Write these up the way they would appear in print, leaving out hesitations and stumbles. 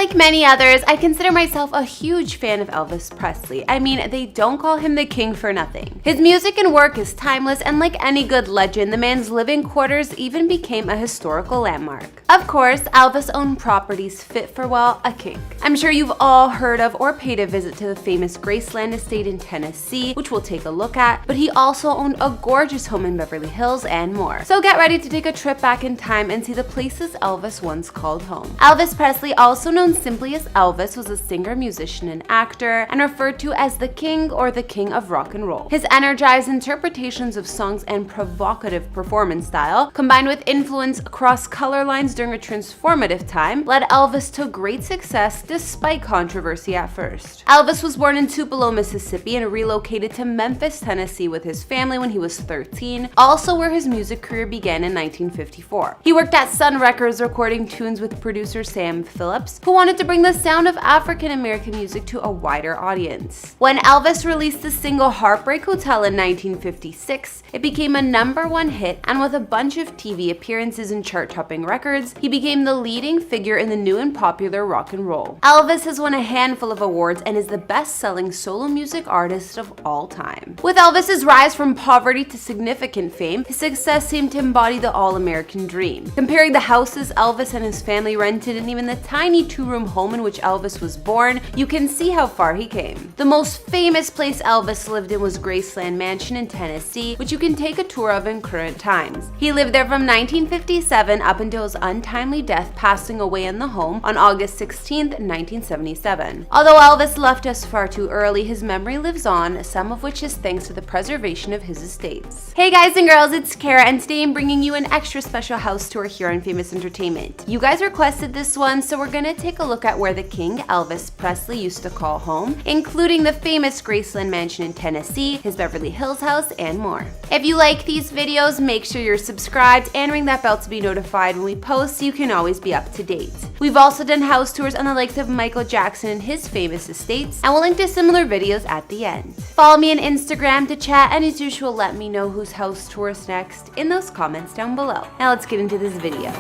Like many others, I consider myself a huge fan of Elvis Presley. I mean, they don't call him the king for nothing. His music and work is timeless, and like any good legend, the man's living quarters even became a historical landmark. Of course, Elvis owned properties fit for, well, a king. I'm sure you've all heard of or paid a visit to the famous Graceland estate in Tennessee, which we'll take a look at, but he also owned a gorgeous home in Beverly Hills and more. So get ready to take a trip back in time and see the places Elvis once called home. Elvis Presley, also known simply as Elvis, was a singer, musician, and actor, and referred to as the king or the king of rock and roll. His energized interpretations of songs and provocative performance style, combined with influence across color lines during a transformative time, led Elvis to great success despite controversy at first. Elvis was born in Tupelo, Mississippi, and relocated to Memphis, Tennessee with his family when he was 13, also where his music career began in 1954. He worked at Sun Records recording tunes with producer Sam Phillips, who wanted to bring the sound of African American music to a wider audience. When Elvis released the single Heartbreak Hotel in 1956, it became a #1 hit, and with a bunch of TV appearances and chart-topping records, he became the leading figure in the new and popular rock and roll. Elvis has won a handful of awards and is the best-selling solo music artist of all time. With Elvis's rise from poverty to significant fame, his success seemed to embody the all-American dream. Comparing the houses Elvis and his family rented and even the tiny two-room home in which Elvis was born, you can see how far he came. The most famous place Elvis lived in was Graceland Mansion in Tennessee, which you can take a tour of in current times. He lived there from 1957 up until his untimely death, passing away in the home on August 16, 1977. Although Elvis left us far too early, his memory lives on, some of which is thanks to the preservation of his estates. Hey guys and girls, it's Kara, and today I'm bringing you an extra special house tour here on Famous Entertainment. You guys requested this one, so we're gonna take a look at where the king, Elvis Presley, used to call home, including the famous Graceland Mansion in Tennessee, his Beverly Hills house, and more. If you like these videos, make sure you're subscribed and ring that bell to be notified when we post so you can always be up to date. We've also done house tours on the likes of Michael Jackson and his famous estates, and we'll link to similar videos at the end. Follow me on Instagram to chat, and as usual, let me know whose house tour is next in those comments down below. Now let's get into this video.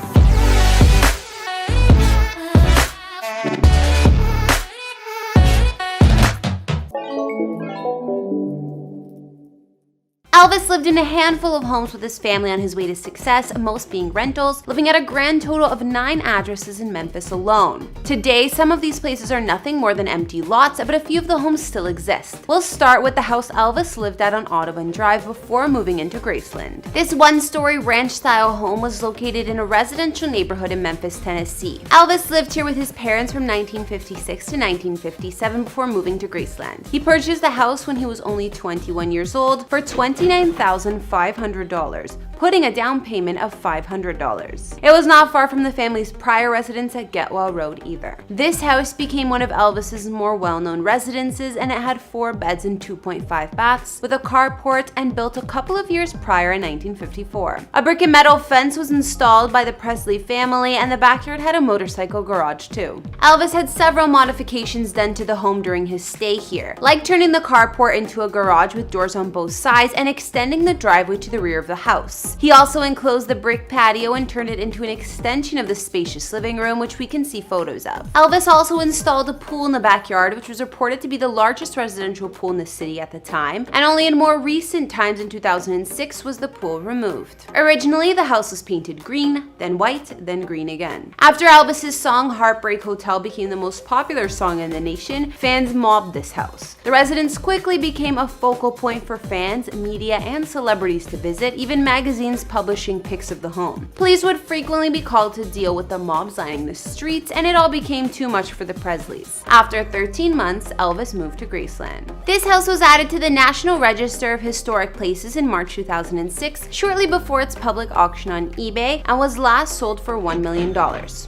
Elvis lived in a handful of homes with his family on his way to success, most being rentals, living at a grand total of 9 addresses in Memphis alone. Today, some of these places are nothing more than empty lots, but a few of the homes still exist. We'll start with the house Elvis lived at on Audubon Drive before moving into Graceland. This one-story ranch-style home was located in a residential neighborhood in Memphis, Tennessee. Elvis lived here with his parents from 1956 to 1957 before moving to Graceland. He purchased the house when he was only 21 years old for $29,500, putting a down payment of $500. It was not far from the family's prior residence at Getwell Road either. This house became one of Elvis's more well-known residences, and it had 4 beds and 2.5 baths with a carport, and built a couple of years prior in 1954. A brick and metal fence was installed by the Presley family, and the backyard had a motorcycle garage too. Elvis had several modifications done to the home during his stay here, like turning the carport into a garage with doors on both sides and extending the driveway to the rear of the house. He also enclosed the brick patio and turned it into an extension of the spacious living room, which we can see photos of. Elvis also installed a pool in the backyard, which was reported to be the largest residential pool in the city at the time, and only in more recent times in 2006 was the pool removed. Originally, the house was painted green, then white, then green again. After Elvis's song Heartbreak Hotel became the most popular song in the nation, fans mobbed this house. The residence quickly became a focal point for fans, media, and celebrities to visit, even magazines publishing pics of the home. Police would frequently be called to deal with the mobs lining the streets, and it all became too much for the Presleys. After 13 months, Elvis moved to Graceland. This house was added to the National Register of Historic Places in March 2006, shortly before its public auction on eBay, and was last sold for $1 million.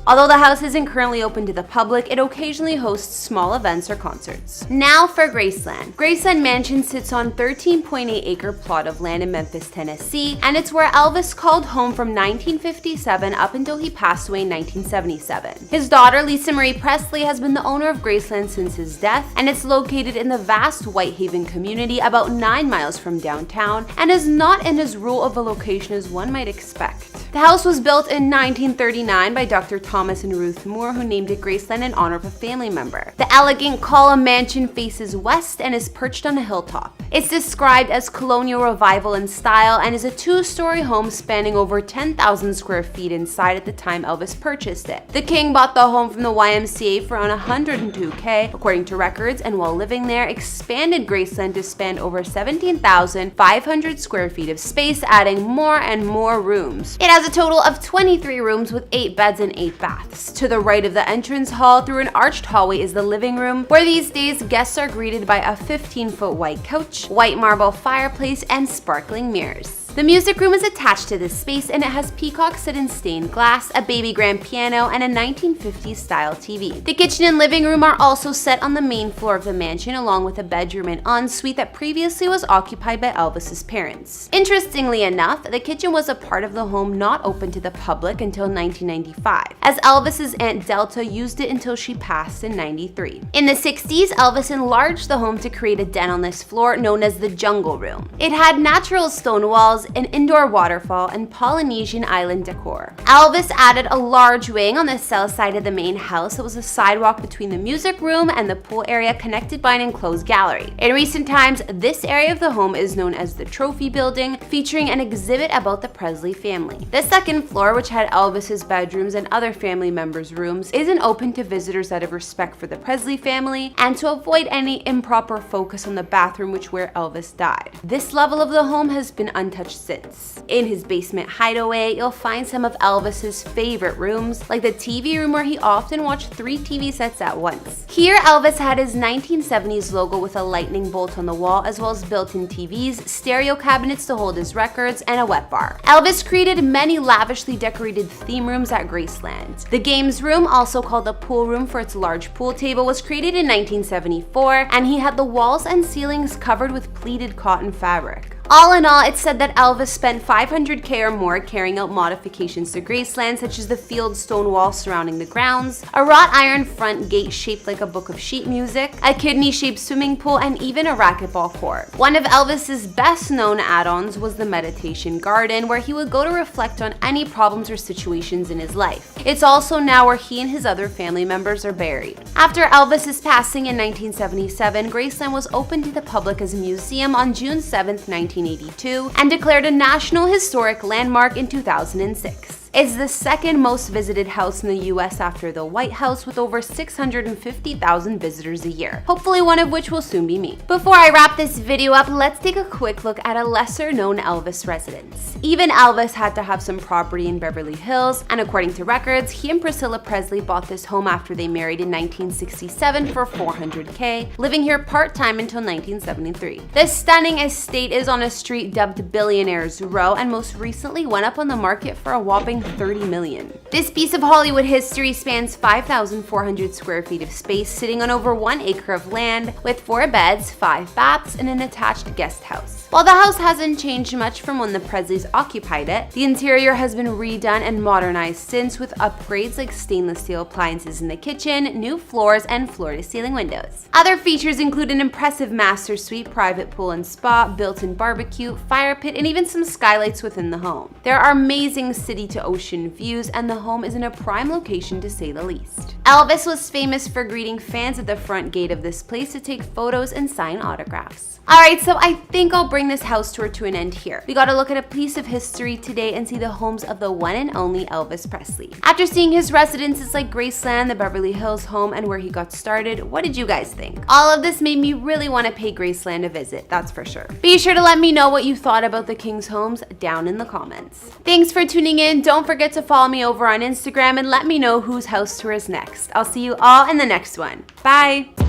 Although the house isn't currently open to the public, it occasionally hosts small events or concerts. Now for Graceland. Graceland Mansion sits on 13.8-acre plot of land in Memphis, Tennessee, and it's where Elvis called home from 1957 up until he passed away in 1977. His daughter, Lisa Marie Presley, has been the owner of Graceland since his death, and it's located in the vast Whitehaven community about 9 miles from downtown, and is not in as rural of a location as one might expect. The house was built in 1939 by Dr. Thomas and Ruth Moore, who named it Graceland in honor of a family member. The elegant column mansion faces west and is perched on a hilltop. It's described as Colonial Revival in style and is a two-story home spanning over 10,000 square feet inside at the time Elvis purchased it. The king bought the home from the YMCA for around $102K, according to records, and while living there, expanded Graceland to span over 17,500 square feet of space, adding more and more rooms. It has a total of 23 rooms with 8 beds and 8 baths. To the right of the entrance hall, through an arched hallway, is the living room, where these days guests are greeted by a 15-foot white couch, white marble fireplace, and sparkling mirrors. The music room is attached to this space and it has peacocks set in stained glass, a baby grand piano, and a 1950s style TV. The kitchen and living room are also set on the main floor of the mansion, along with a bedroom and ensuite that previously was occupied by Elvis's parents. Interestingly enough, the kitchen was a part of the home not open to the public until 1995, as Elvis's Aunt Delta used it until she passed in '93. In the 60s, Elvis enlarged the home to create a den on this floor known as the Jungle Room. It had natural stone walls, an indoor waterfall, and Polynesian island decor. Elvis added a large wing on the south side of the main house that was a sidewalk between the music room and the pool area, connected by an enclosed gallery. In recent times, this area of the home is known as the Trophy Building, featuring an exhibit about the Presley family. The second floor, which had Elvis's bedrooms and other family members' rooms, isn't open to visitors out of respect for the Presley family and to avoid any improper focus on the bathroom, which where Elvis died. This level of the home has been untouched since. In his basement hideaway, you'll find some of Elvis's favorite rooms, like the TV room where he often watched 3 TV sets at once. Here, Elvis had his 1970s logo with a lightning bolt on the wall, as well as built-in TVs, stereo cabinets to hold his records, and a wet bar. Elvis created many lavishly decorated theme rooms at Graceland. The games room, also called the pool room for its large pool table, was created in 1974, and he had the walls and ceilings covered with pleated cotton fabric. All in all, it's said that Elvis spent $500K or more carrying out modifications to Graceland, such as the field stone wall surrounding the grounds, a wrought iron front gate shaped like a book of sheet music, a kidney-shaped swimming pool, and even a racquetball court. One of Elvis's best-known add-ons was the meditation garden, where he would go to reflect on any problems or situations in his life. It's also now where he and his other family members are buried. After Elvis's passing in 1977, Graceland was opened to the public as a museum on June 7, 1982, and declared a National Historic Landmark in 2006. It's the second most visited house in the US after the White House, with over 650,000 visitors a year, hopefully one of which will soon be me. Before I wrap this video up, let's take a quick look at a lesser-known Elvis residence. Even Elvis had to have some property in Beverly Hills, and according to records, he and Priscilla Presley bought this home after they married in 1967 for $400K, living here part-time until 1973. This stunning estate is on a street dubbed Billionaires Row, and most recently went up on the market for a whopping $30 million. This piece of Hollywood history spans 5,400 square feet of space, sitting on over 1 acre of land, with 4 beds, 5 baths, and an attached guest house. While the house hasn't changed much from when the Presleys occupied it, the interior has been redone and modernized since, with upgrades like stainless steel appliances in the kitchen, new floors, and floor-to-ceiling windows. Other features include an impressive master suite, private pool and spa, built-in barbecue, fire pit, and even some skylights within the home. There are amazing city-to-ocean views, and the home is in a prime location to say the least. Elvis was famous for greeting fans at the front gate of this place to take photos and sign autographs. Alright, so I think I'll bring this house tour to an end here. We got to look at a piece of history today and see the homes of the one and only Elvis Presley. After seeing his residences like Graceland, the Beverly Hills home, and where he got started, what did you guys think? All of this made me really want to pay Graceland a visit, that's for sure. Be sure to let me know what you thought about the King's homes down in the comments. Thanks for tuning in. Don't forget to follow me over on Instagram and let me know whose house tour is next. I'll see you all in the next one. Bye!